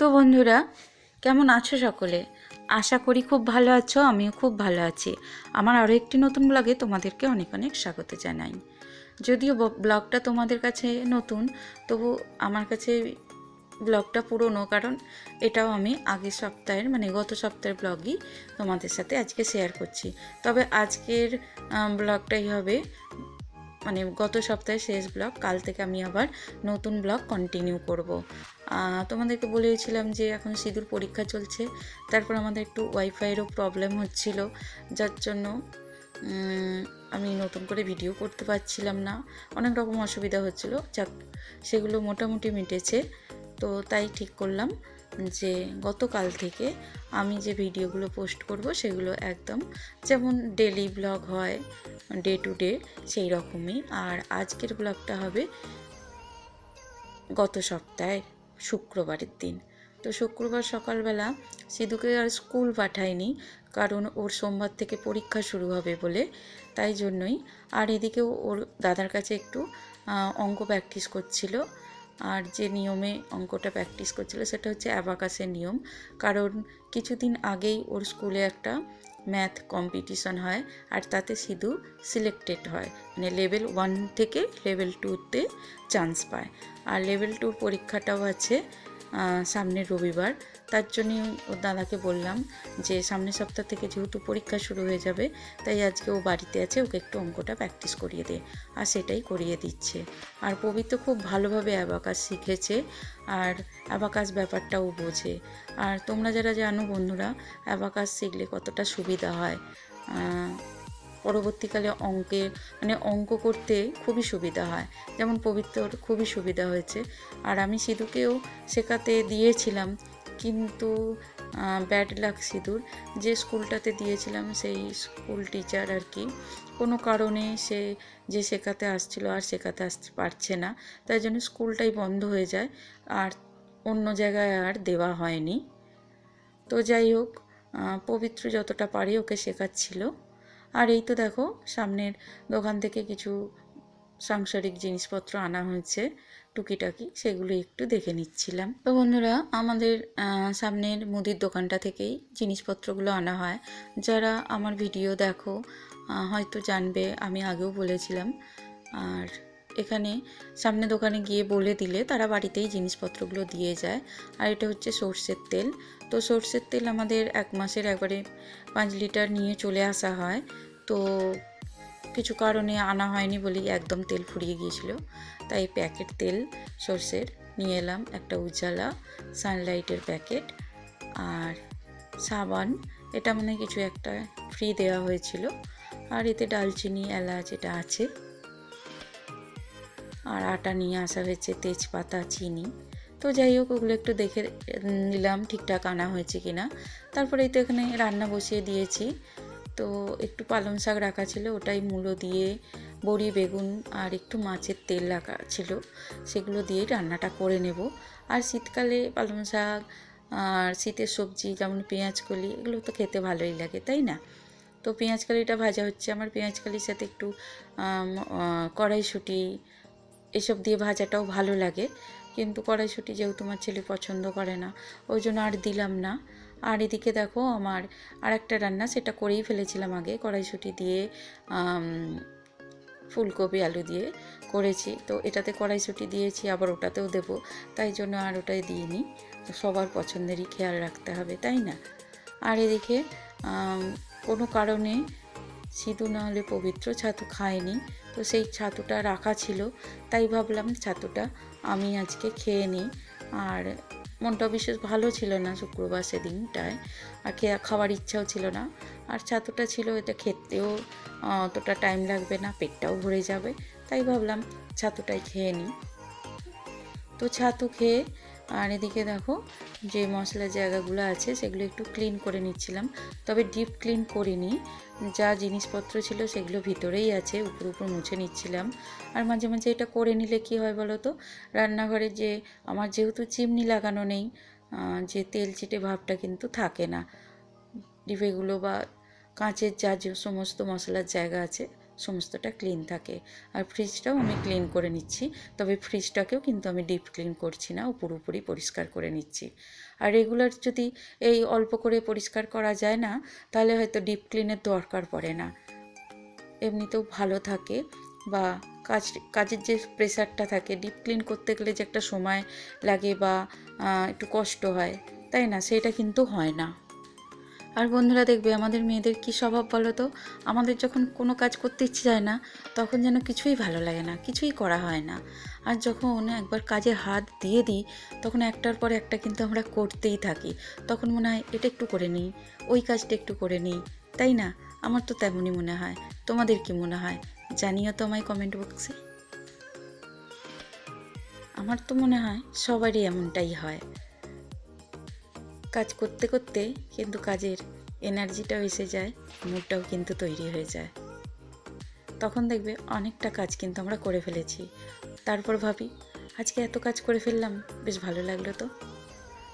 তো বন্ধুরা, কেমন আছো সকলে? আশা করি খুব ভালো আছো। আমিও খুব ভালো আছি। আমার আরও একটি নতুন ব্লগে তোমাদেরকে অনেক অনেক স্বাগত জানাই। যদিও ব্লগটা তোমাদের কাছে নতুন, তবু আমার কাছে ব্লগটা পুরনো, কারণ এটাও আমি আগের সপ্তাহের গত সপ্তাহের ব্লগই তোমাদের সাথে আজকে শেয়ার করছি। তবে আজকের ব্লগটাই হবে গত সপ্তাহের শেষ ব্লগ। কাল থেকে আমি আবার নতুন ব্লগ কন্টিনিউ করব। তোমাদেরকে বলেছিলাম যে এখন সিঁদুর পরীক্ষা চলছে, তারপর আমাদের একটু ওয়াইফাইয়েরও প্রবলেম হচ্ছিল, যার জন্য আমি নতুন করে ভিডিও করতে পারছিলাম না, অনেক রকম অসুবিধা হচ্ছিল। যাক, সেগুলো মোটামুটি মিটেছে। তো তাই ঠিক করলাম যে গতকাল থেকে আমি যে ভিডিওগুলো পোস্ট করব সেগুলো একদম যেমন ডেলি ব্লগ হয়, ডে টু ডে, সেই রকমই। আর আজকের ব্লগটা হবে গত সপ্তাহের শুক্রবারের দিন। তো শুক্রবার সকালবেলা সিধুকে আর স্কুল পাঠায়নি, কারণ ওর সোমবার থেকে পরীক্ষা শুরু হবে বলে, তাই জন্যই। আর এদিকেও ওর দাদার কাছে একটু অঙ্ক প্র্যাকটিস করছিল। আর যে নিয়মে অঙ্কটা প্র্যাকটিস করছিল সেটা হচ্ছে অ্যাবাকাসের নিয়ম। কারণ কিছুদিন আগেই ওর স্কুলে একটা ম্যাথ কম্পিটিশন হয়, আর তাতে সিধু সিলেক্টেড হয়, লেভেল 1 থেকে লেভেল 2তে চান্স পায়। আর লেভেল 2 পরীক্ষাটাও আছে সামনের রবিবার। তার জন্যই ওর দাদাকে বললাম যে সামনের সপ্তাহ থেকে যেহেতু পরীক্ষা শুরু হয়ে যাবে, তাই আজকে ও বাড়িতে আছে, ওকে একটু অঙ্কটা প্র্যাকটিস করিয়ে দে। আর সেটাই করিয়ে দিচ্ছে। আর পবিত্র খুব ভালোভাবে অ্যাবাকাস শিখেছে, আর অ্যাবাকাস ব্যাপারটাও বোঝে। আর তোমরা যারা জানো বন্ধুরা, অ্যাবাকাস শিখলে কতটা সুবিধা হয়, পরবর্তীকালে অঙ্কের অঙ্ক করতে খুবই সুবিধা হয়। যেমন পবিত্রর খুবই সুবিধা হয়েছে। আর আমি সিধুকেও শেখাতে দিয়েছিলাম, কিন্তু ব্যাড লাক সিধুর, যে স্কুলটাতে দিয়েছিলাম সেই স্কুল টিচার আর কি কোনো কারণে সে যে শেখাতে আসছিল আর শেখাতে আসতে পারছে না, তাই জন্য স্কুলটাই বন্ধ হয়ে যায়, আর অন্য জায়গায় আর দেওয়া হয়নি। তো যাই হোক, পবিত্র যতটা পারে ওকে শেখাচ্ছিল। আর এই তো দেখো, সামনের দোকান থেকে কিছু সাংসারিক জিনিসপত্র আনা হয়েছে টুকিটাকি, সেগুলো একটু দেখে নিচ্ছিলাম। তো বন্ধুরা, আমাদের সামনের মুদির দোকানটা থেকেই জিনিসপত্রগুলো আনা হয়। যারা আমার ভিডিও দেখো হয়তো জানবে, আমি আগেও বলেছিলাম। আর এখানে সামনে দোকানে গিয়ে বলে দিলে তারা বাড়িতেই জিনিসপত্রগুলো দিয়ে যায়। আর এটা হচ্ছে সর্ষের তেল। তো সর্ষের তেল আমাদের 1 মাসের একবারে 5 লিটার নিয়ে চলে আসা হয়। তো কিছু কারণে আনা হয়নি বলেই একদম তেল ফুরিয়ে গিয়েছিল, তাই প্যাকেট তেল সর্ষের নিয়ে এলাম, একটা উজালা সানলাইটের প্যাকেট, আর সাবান, এটা কিছু একটা ফ্রি দেওয়া হয়েছিল। আর এতে ডালচিনি, এলাচ এটা আছে। আর আটা নিয়ে আসা হয়েছে, তেজপাতা, চিনি। তো যাই হোক, ওগুলো একটু দেখে নিলাম ঠিকঠাক আনা হয়েছে কিনা। তারপরে এই তো এখানে রান্না বসিয়ে দিয়েছি। তো একটু পালং শাক রাখা ছিল, ওটাই মূলো দিয়ে, বড়ি, বেগুন আর একটু মাছের তেল রাখা ছিল, সেগুলো দিয়েই রান্নাটা করে নেব। আর শীতকালে পালং শাক আর শীতের সবজি যেমন পেঁয়াজকলি, এগুলো তো খেতে ভালোই লাগে, তাই না? তো পেঁয়াজকালিটা ভাজা হচ্ছে। আমার পেঁয়াজকালির সাথে একটু কড়াইশুঁটি এসব দিয়ে ভাজাটাও ভালো লাগে, কিন্তু কড়াইশুঁটি যেহেতু আমার ছেলে পছন্দ করে না, ওই জন্য আর দিলাম না। আর এদিকে দেখো, আমার আরেকটা রান্না সেটা করেই ফেলেছিলাম আগে, কড়াইশুঁটি দিয়ে ফুলকপি আলু দিয়ে করেছি। তো এটাতে কড়াইশুঁটি দিয়েছি, আবার ওটাতেও দেবো, তাই জন্য আর ওটাই দিইনি। সবার পছন্দেরই খেয়াল রাখতে হবে, তাই না? আর এদিকে কোনো কারণে সিধু না হলে পবিত্র ছাতু খায়নি, তো সেই ছাতুটা রাখা ছিল, তাই ভাবলাম ছাতুটা আমি আজকে খেয়ে নিই। আর মনটা বিশেষ ভালো ছিল না শুক্রবার সেদিনটায়, আর খাওয়ার ইচ্ছাও ছিল না। আর ছাতুটা ছিল, এটা খেতেও অতটা টাইম লাগবে না, পেটটাও ভরে যাবে, তাই ভাবলাম ছাতুটাই খেয়ে নিই। তো ছাতু খেয়ে, আর এদিকে দেখো যে মশলার জায়গাগুলো আছে সেগুলো একটু ক্লিন করে নিচ্ছিলাম, তবে ডিপ ক্লিন করিনি, যা জিনিসপত্র ছিল সেগুলো ভিতরেই আছে, উপর উপর মুছে নিচ্ছিলাম। আর মাঝে মাঝে এটা করে নিলে কি হয় বলো তো, রান্নাঘরে যে আমার যেহেতু চিমনি লাগানো নেই, যে তেল চিটে ভাবটা কিন্তু থাকে না। ডিবেগুলো বা কাঁচের যা যে সমস্ত মশলার জায়গা আছে সমস্তটা ক্লিন থাকে। আর ফ্রিজটাও আমি ক্লিন করে নিচ্ছি, তবে ফ্রিজটাকেও কিন্তু আমি ডিপ ক্লিন করছি না, ও পুরোপুরি পরিষ্কার করে নিচ্ছি। আর রেগুলার যদি এই অল্প করে পরিষ্কার করা যায় না, তাহলে হয়তো ডিপ ক্লিনের দরকার পড়ে না, এমনিতেও ভালো থাকে। বা কাজের যে প্রেশারটা থাকে, ডিপ ক্লিন করতে গেলে যে একটা সময় লাগে বা একটু কষ্ট হয়, তাই না, সেটা কিন্তু হয় না। আর বন্ধুরা দেখবে আমাদের মেয়েদের কী স্বভাব বলো তো, আমাদের যখন কোনো কাজ করতে ইচ্ছে যায় না, তখন যেন কিছুই ভালো লাগে না, কিছুই করা হয় না। আর যখন একবার কাজে হাত দিয়ে দিই, তখন একটার পর একটা কিন্তু আমরা করতেই থাকি। তখন মনে হয় এটা একটু করে নিই, ওই কাজটা একটু করে নিই, তাই না? আমার তো তেমনই মনে হয়। তোমাদের কি মনে হয় জানিও তো আমায় কমেন্ট বক্সে। আমার তো মনে হয় সবারই এমনটাই হয়। কাজ করতে করতে কিন্তু কাজের এনার্জিটাও এসে যায়, মুডটাও কিন্তু তৈরি হয়ে যায়। তখন দেখবে অনেকটা কাজ কিন্তু আমরা করে ফেলেছি, তারপর ভাবি আজকে এত কাজ করে ফেললাম, বেশ ভালো লাগলো তো।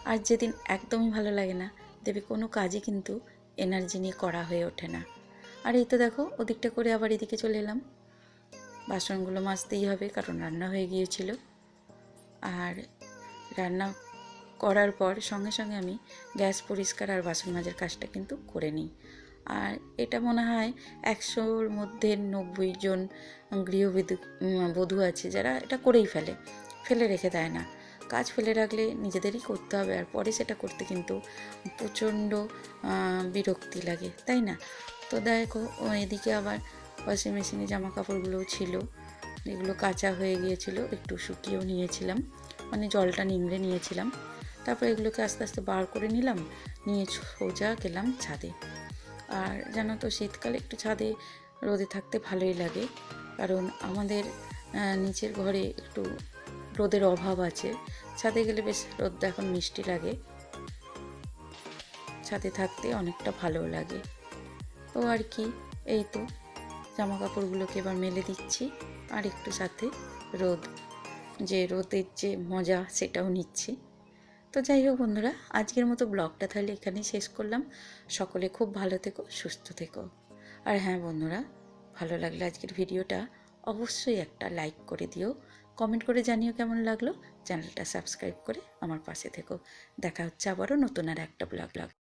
আর যেদিন একদমই ভালো লাগে না, দেখবে কোনো কাজই কিন্তু এনার্জি নিয়ে করা হয়ে ওঠে না। আর এই তো দেখো ওদিকটা করে আবার এদিকে চলে এলাম, বাসনগুলো মাজতেই হবে কারণ রান্না হয়ে গিয়েছিল। আর রান্না করার পর সঙ্গে সঙ্গে আমি গ্যাস পরিষ্কার আর বাসন মাজার কাজটা কিন্তু করে নিই। আর এটা মনে হয় 100-র মধ্যে 90 জন বধূ আছে যারা এটা করেই ফেলে রেখে দেয় না। কাজ ফেলে রাখলে নিজেদেরই করতে হবে, আর পরে সেটা করতে কিন্তু প্রচণ্ড বিরক্তি লাগে, তাই না? তো দেখো এদিকে আবার ওয়াশিং মেশিনে জামা কাপড়গুলোও ছিল, এগুলো কাঁচা হয়ে গিয়েছিল, একটু শুকিয়েও নিয়েছিলাম, মানে জলটা নিংড়ে নিয়েছিলাম। তারপর এগুলোকে আস্তে আস্তে বার করে নিলাম, নিয়ে সোজা গেলাম ছাদে। আর জানো তো শীতকালে একটু ছাদে রোদে থাকতে ভালোই লাগে, কারণ আমাদের নিচের ঘরে একটু রোদের অভাব আছে। ছাদে গেলে বেশ রোদটা এখন মিষ্টি লাগে, ছাদে থাকতে অনেকটা ভালো লাগে। তো আর কি, এই তো জামা কাপড়গুলোকে এবার মেলে দিচ্ছি, আর একটু সাথে রোদের যে মজা সেটাও নিচ্ছি। তো যাই হোক বন্ধুরা, আজকের মতো ব্লগটা তাহলে এখানেই শেষ করলাম। সকলে খুব ভালো থেকো, সুস্থ থেকো। আর হ্যাঁ বন্ধুরা, ভালো লাগলে আজকের ভিডিওটা অবশ্যই একটা লাইক করে দিও, কমেন্ট করে জানিও কেমন লাগলো, চ্যানেলটা সাবস্ক্রাইব করে আমার পাশে থেকো। দেখা হচ্ছে আবারও নতুন আর একটা ব্লগ।